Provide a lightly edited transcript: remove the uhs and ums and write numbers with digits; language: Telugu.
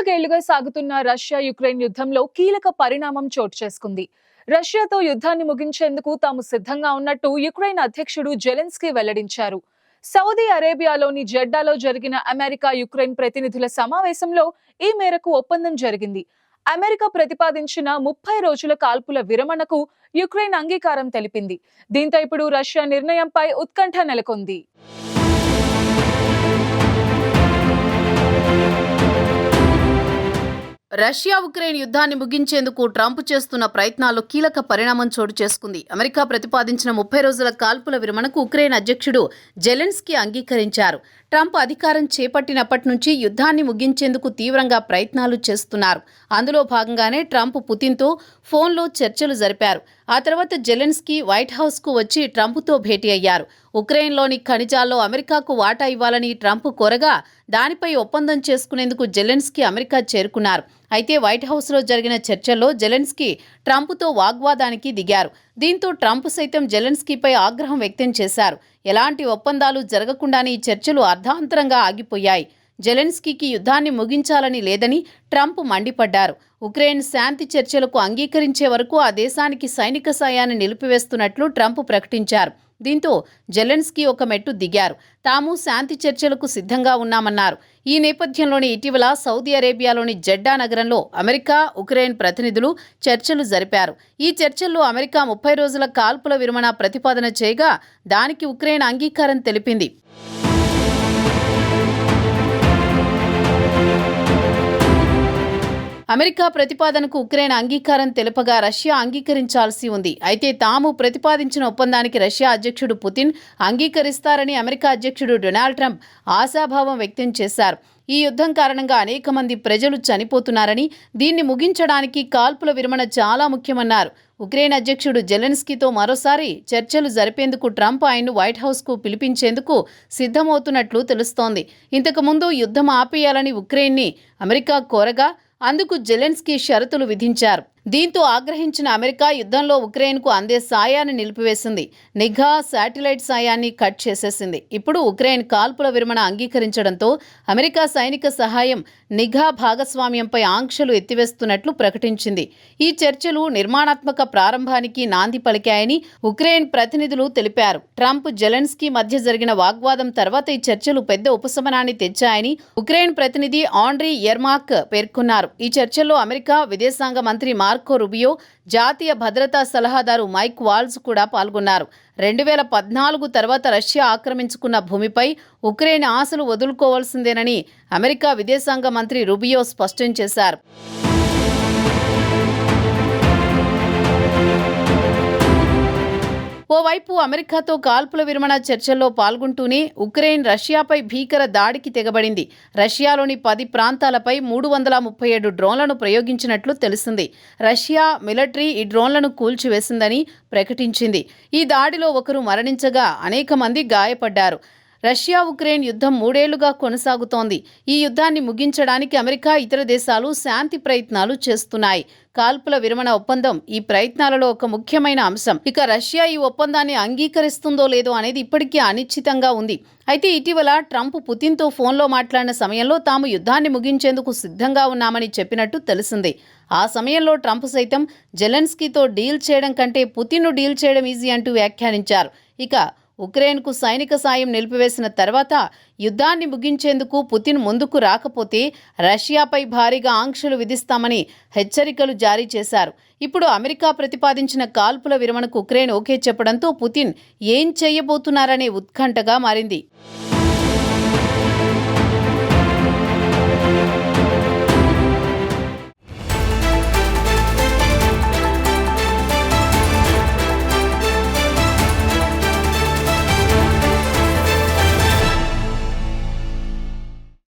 నాలుగేళ్లుగా సాగుతున్న రష్యా యుక్రెయిన్ యుద్ధంలో కీలక పరిణామం చోటు చేసుకుంది. రష్యాతో యుద్ధాన్ని ముగించేందుకు తాము సిద్ధంగా ఉన్నట్టు యుక్రెయిన్ అధ్యక్షుడు జెలెన్స్కీ వెల్లడించారు. సౌదీ అరేబియాలోని జెడ్డాలో జరిగిన అమెరికా యుక్రెయిన్ ప్రతినిధుల సమావేశంలో ఈ మేరకు ఒప్పందం జరిగింది. అమెరికా ప్రతిపాదించిన 30 రోజుల కాల్పుల విరమణకు యుక్రెయిన్ అంగీకారం తెలిపింది. దీంతో ఇప్పుడు రష్యా నిర్ణయంపై ఉత్కంఠ నెలకొంది. రష్యా ఉక్రెయిన్ యుద్ధాన్ని ముగించేందుకు ట్రంప్ చేస్తున్న ప్రయత్నాల్లో కీలక పరిణామం చోటు చేసుకుంది. అమెరికా ప్రతిపాదించిన 30 రోజుల కాల్పుల విరమణకు ఉక్రెయిన్ అధ్యక్షుడు జెలెన్స్కీ అంగీకరించారు. ట్రంప్ అధికారం చేపట్టినప్పటి నుంచి యుద్ధాన్ని ముగించేందుకు తీవ్రంగా ప్రయత్నాలు చేస్తున్నారు. అందులో భాగంగానే ట్రంప్ పుతిన్తో ఫోన్లో చర్చలు జరిపారు. ఆ తర్వాత జెలెన్స్కీ వైట్ హౌస్కు వచ్చి ట్రంప్తో భేటీ అయ్యారు. ఉక్రెయిన్లోని ఖనిజాల్లో అమెరికాకు వాటా ఇవ్వాలని ట్రంప్ కోరగా దానిపై ఒప్పందం చేసుకునేందుకు జెలెన్స్కీ అమెరికా చేరుకున్నారు. అయితే వైట్ హౌస్లో జరిగిన చర్చల్లో జెలెన్స్కీ ట్రంప్తో వాగ్వాదానికి దిగారు. దీంతో ట్రంప్ సైతం జెలెన్స్కీపై ఆగ్రహం వ్యక్తం చేశారు. ఎలాంటి ఒప్పందాలు జరగకుండానే ఈ చర్చలు అర్ధాంతరంగా ఆగిపోయాయి. జెలెన్స్కీకి యుద్ధాన్ని ముగించాలని లేదని ట్రంప్ మండిపడ్డారు. ఉక్రెయిన్ శాంతి చర్చలకు అంగీకరించే వరకు ఆ దేశానికి సైనిక సాయాన్ని నిలిపివేస్తున్నట్లు ట్రంప్ ప్రకటించారు. దీంతో జెలెన్స్కీ ఒక మెట్టు దిగారు. తాము శాంతి చర్చలకు సిద్ధంగా ఉన్నామన్నారు. ఈ నేపథ్యంలోనే ఇటీవల సౌదీ అరేబియాలోని జెడ్డా నగరంలో అమెరికా, ఉక్రెయిన్ ప్రతినిధులు చర్చలు జరిపారు. ఈ చర్చల్లో అమెరికా 30 రోజుల కాల్పుల విరమణ ప్రతిపాదన చేయగా దానికి ఉక్రెయిన్ అంగీకారం తెలిపింది. అమెరికా ప్రతిపాదనకు ఉక్రెయిన్ అంగీకారం తెలుపగా రష్యా అంగీకరించాల్సి ఉంది. అయితే తాము ప్రతిపాదించిన ఒప్పందానికి రష్యా అధ్యక్షుడు పుతిన్ అంగీకరిస్తారని అమెరికా అధ్యక్షుడు డొనాల్డ్ ట్రంప్ ఆశాభావం వ్యక్తం చేశారు. ఈ యుద్ధం కారణంగా అనేక మంది ప్రజలు చనిపోతున్నారని, దీన్ని ముగించడానికి కాల్పుల విరమణ చాలా ముఖ్యమన్నారు. ఉక్రెయిన్ అధ్యక్షుడు జెలెన్స్కీతో మరోసారి చర్చలు జరిపేందుకు ట్రంప్ ఆయన్ను వైట్ హౌస్కు పిలిపించేందుకు సిద్ధమవుతున్నట్లు తెలుస్తోంది. ఇంతకుముందు యుద్ధం ఆపేయాలని ఉక్రెయిన్ని అమెరికా కోరగా అందుకు జెలెన్స్కీ షరతులు విధించారు. దీంతో ఆగ్రహించిన అమెరికా యుద్ధంలో ఉక్రెయిన్కు అందే సాయాన్ని నిలిపివేసింది. నిఘా, శాటిలైట్ సాయాన్ని కట్ చేసేసింది. ఇప్పుడు ఉక్రెయిన్ కాల్పుల విరమణ అంగీకరించడంతో అమెరికా సైనిక సహాయం, నిఘా భాగస్వామ్యంపై ఆంక్షలు ఎత్తివేస్తున్నట్లు ప్రకటించింది. ఈ చర్చలు నిర్మాణాత్మక ప్రారంభానికి నాంది పలికాయని ఉక్రెయిన్ ప్రతినిధులు తెలిపారు. ట్రంప్, జెలెన్స్కీ మధ్య జరిగిన వాగ్వాదం తర్వాత ఈ చర్చలు పెద్ద ఉపశమనాన్ని తెచ్చాయని ఉక్రెయిన్ ప్రతినిధి ఆండ్రీ యెర్మాక్ పేర్కొన్నారు. ఈ చర్చల్లో అమెరికా విదేశాంగ మంత్రి మార్కో రుబియో, జాతీయ భద్రతా సలహాదారు మైక్ వాల్జ్ కూడా పాల్గొన్నారు. 2014 తర్వాత రష్యా ఆక్రమించుకున్న భూమిపై ఉక్రెయిన్ ఆశలు వదులుకోవాల్సిందేనని అమెరికా విదేశాంగ మంత్రి రుబియో స్పష్టం చేశారు. ఓవైపు అమెరికాతో కాల్పుల విరమణ చర్చల్లో పాల్గొంటూనే ఉక్రెయిన్ రష్యాపై భీకర దాడికి తెగబడింది. రష్యాలోని 10 ప్రాంతాలపై 337 డ్రోన్లను ప్రయోగించినట్లు తెలిసింది. రష్యా మిలిటరీ ఈ డ్రోన్లను కూల్చివేసిందని ప్రకటించింది. ఈ దాడిలో ఒకరు మరణించగా అనేక మంది గాయపడ్డారు. రష్యా ఉక్రెయిన్ యుద్ధం 3 ఏళ్లుగా కొనసాగుతోంది. ఈ యుద్ధాన్ని ముగించడానికి అమెరికా, ఇతర దేశాలు శాంతి ప్రయత్నాలు చేస్తున్నాయి. కాల్పుల విరమణ ఒప్పందం ఈ ప్రయత్నాలలో ఒక ముఖ్యమైన అంశం. ఇక రష్యా ఈ ఒప్పందాన్ని అంగీకరిస్తుందో లేదో అనేది ఇప్పటికీ అనిశ్చితంగా ఉంది. అయితే ఇటీవల ట్రంప్ పుతిన్తో ఫోన్లో మాట్లాడిన సమయంలో తాము యుద్ధాన్ని ముగించేందుకు సిద్ధంగా ఉన్నామని చెప్పినట్టు తెలిసింది. ఆ సమయంలో ట్రంప్ సైతం జెలెన్స్కీతో డీల్ చేయడం కంటే పుతిన్ను డీల్ చేయడం ఈజీ అంటూ వ్యాఖ్యానించారు. ఇక ఉక్రెయిన్కు సైనిక సాయం నిలిపివేసిన తర్వాత యుద్ధాన్ని ముగించేందుకు పుతిన్ ముందుకు రాకపోతే రష్యాపై భారీగా ఆంక్షలు విధిస్తామని హెచ్చరికలు జారీ చేశారు. ఇప్పుడు అమెరికా ప్రతిపాదించిన కాల్పుల విరమణకు ఉక్రెయిన్ ఓకే చెప్పడంతో పుతిన్ ఏం చేయబోతున్నారనే ఉత్కంఠగా మారింది.